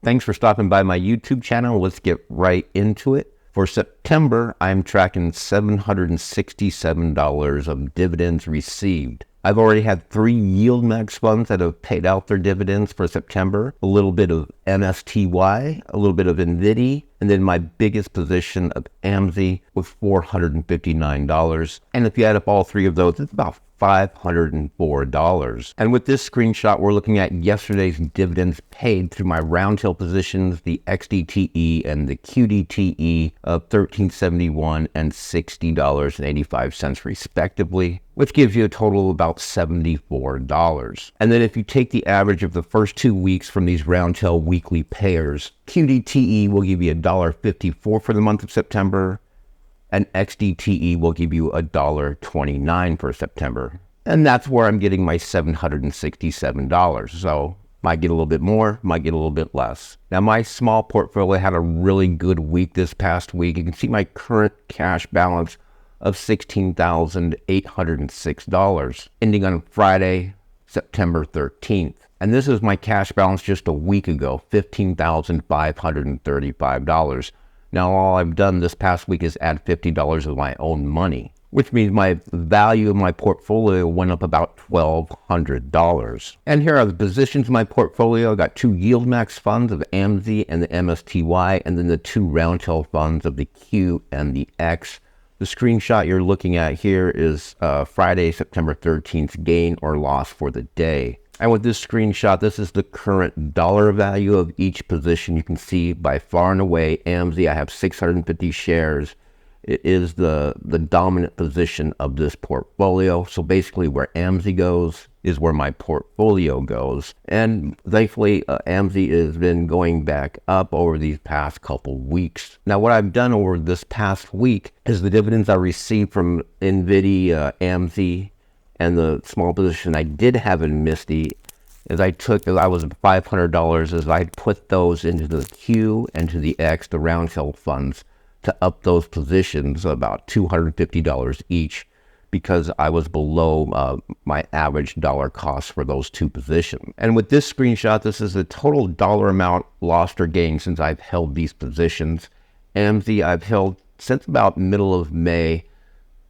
Thanks for stopping by my YouTube channel. Let's get right into it. For September, I'm tracking $767 of dividends received. I've already had 3 yield max funds that have paid out their dividends for September, a little bit of MSTY, a little bit of NVIDIA, and then my biggest position of AMZY with $459. And if you add up all 3 of those, it's about $504. And with this screenshot, we're looking at yesterday's dividends paid through my Roundhill positions, the XDTE and the QDTE of $13.71 and $60.85 respectively, which gives you a total of about $74. And then if you take the average of the first 2 weeks from these Roundhill weekly pairs, QDTE will give you $1.54 for the month of September, and XDTE will give you $1.29 for September. And that's where I'm getting my $767. So might get a little bit more, might get a little bit less. Now my small portfolio had a really good week this past week. You can see my current cash balance of $16,806, ending on Friday, September 13th. And this is my cash balance just a week ago, $15,535. Now, all I've done this past week is add $50 of my own money, which means my value of my portfolio went up about $1,200. And here are the positions in my portfolio. I got 2 yield max funds of AMZY and the MSTY, and then the 2 Roundhill funds of the Q and the X. The screenshot you're looking at here is Friday, September 13th gain or loss for the day. And with this screenshot, this is the current dollar value of each position. You can see by far and away, AMZY, I have 650 shares. It is the dominant position of this portfolio. So basically where AMZY goes is where my portfolio goes. And thankfully, AMZY has been going back up over these past couple weeks. Now, what I've done over this past week is the dividends I received from NVIDIA, AMZY, and the small position I did have in MSTY, as I was at $500, as I put those into the Q and to the X, the Roundhill funds, to up those positions about $250 each, because I was below my average dollar cost for those 2 positions. And with this screenshot, this is the total dollar amount lost or gained since I've held these positions. AMZY I've held since about middle of May.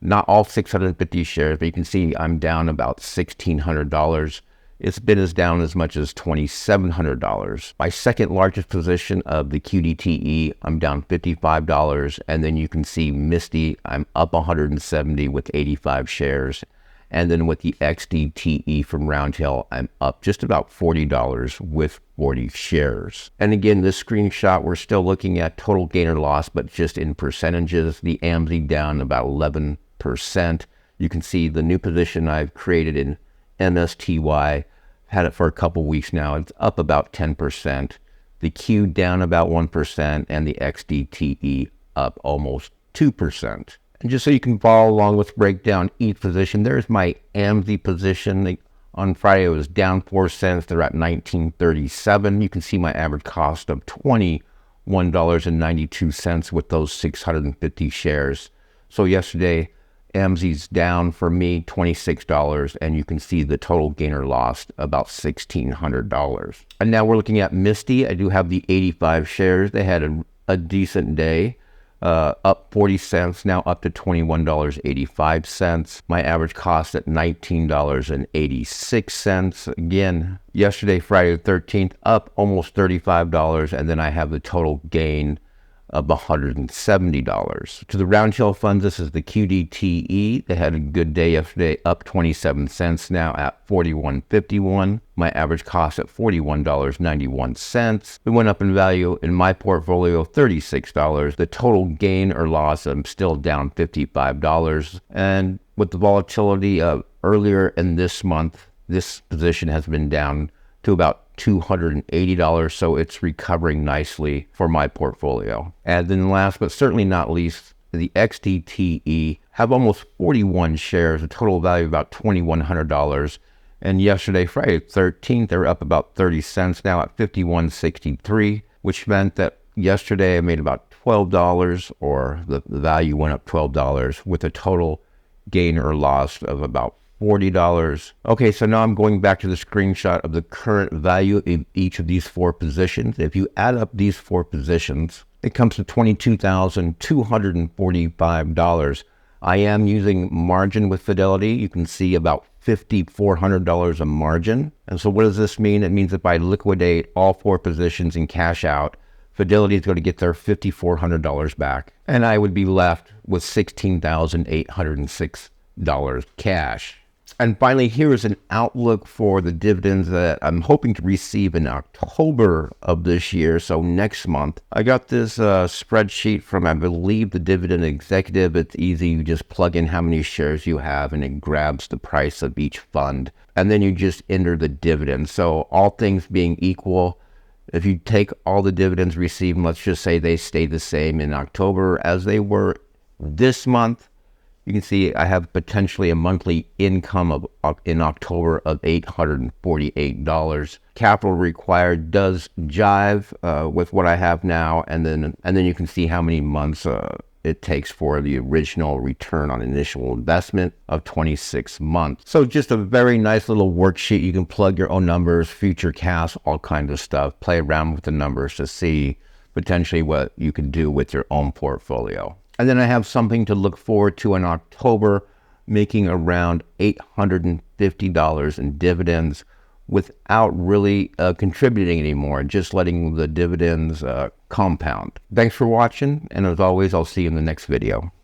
Not all 650 shares, but you can see I'm down about $1,600. It's been as down as much as $2,700. My second largest position of the QDTE, I'm down $55. And then you can see MSTY, I'm up 170 with 85 shares. And then with the XDTE from Roundhill, I'm up just about $40 with 40 shares. And again, this screenshot, we're still looking at total gain or loss, but just in percentages. The AMZY down about 11%. You can see the new position I've created in MSTY, had it for a couple weeks now. It's up about 10%. The Q down about 1%, and the XDTE up almost 2%. And just so you can follow along, let's break down each position. There's my AMZY position. On Friday, it was down 4 cents. They're at $19.37. You can see my average cost of $21.92 with those 650 shares. So yesterday, AMZY's down for me $26, and you can see the total gain or loss about $1,600. And now we're looking at MSTY. I do have the 85 shares. They had a decent day. Up 40 cents, now up to $21.85. My average cost at $19.86. Again, yesterday, Friday the 13th, up almost $35, and then I have the total gain of $170. To the Roundhill funds, this is the QDTE. They had a good day yesterday, up 27 cents, now at $41.51. My average cost at $41.91. It went up in value in my portfolio $36. The total gain or loss, I'm still down $55. And with the volatility earlier in this month, this position has been down to about $280, so it's recovering nicely for my portfolio. And then last but certainly not least, the XDTE have almost 41 shares, a total value of about $2,100. And yesterday, Friday 13th, they were up about 30 cents, now at $51.63, which meant that yesterday I made about $12, or the value went up $12, with a total gain or loss of about $40. Okay, so now I'm going back to the screenshot of the current value of each of these 4 positions. If you add up these 4 positions, it comes to $22,245. I am using margin with Fidelity. You can see about $5,400 a margin. And so what does this mean? It means if I liquidate all 4 positions and cash out, Fidelity is going to get their $5,400 back. And I would be left with $16,806 cash. And finally, here is an outlook for the dividends that I'm hoping to receive in October of this year, so next month. I got this spreadsheet from, I believe, the Dividend Executive. It's easy. You just plug in how many shares you have, and it grabs the price of each fund. And then you just enter the dividend. So all things being equal, if you take all the dividends received, and let's just say they stay the same in October as they were this month, you can see I have potentially a monthly income of in October of $848. Capital required does jive with what I have now, and then you can see how many months it takes for the original return on initial investment of 26 months. So just a very nice little worksheet. You can plug your own numbers, future cash, all kinds of stuff. Play around with the numbers to see potentially what you can do with your own portfolio. And then I have something to look forward to in October, making around $850 in dividends without really contributing anymore, just letting the dividends compound. Thanks for watching, and as always, I'll see you in the next video.